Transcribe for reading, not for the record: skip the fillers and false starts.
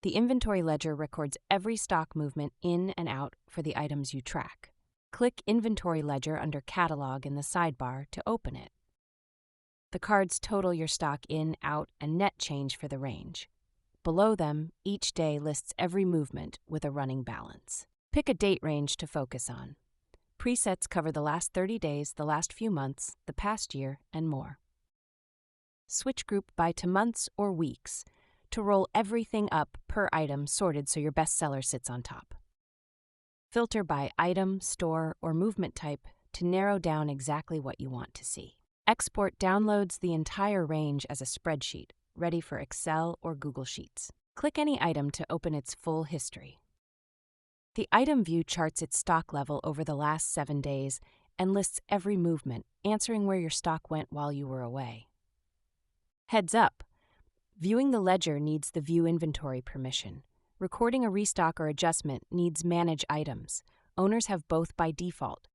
The inventory ledger records every stock movement in and out for the items you track. Click Inventory Ledger under Catalog in the sidebar to open it. The cards total your stock in, out, and net change for the range. Below them, each day lists every movement with a running balance. Pick a date range to focus on. Presets cover the last 30 days, the last few months, the past year, and more. Switch group by to months or weeks to roll everything up per item sorted so your best seller sits on top. Filter by item, store, or movement type to narrow down exactly what you want to see. Export downloads the entire range as a spreadsheet, ready for Excel or Google Sheets. Click any item to open its full history. The item view charts its stock level over the last 7 days and lists every movement, answering where your stock went while you were away. Heads up! Viewing the ledger needs the View Inventory permission. Recording a restock or adjustment needs Manage Items. Owners have both by default.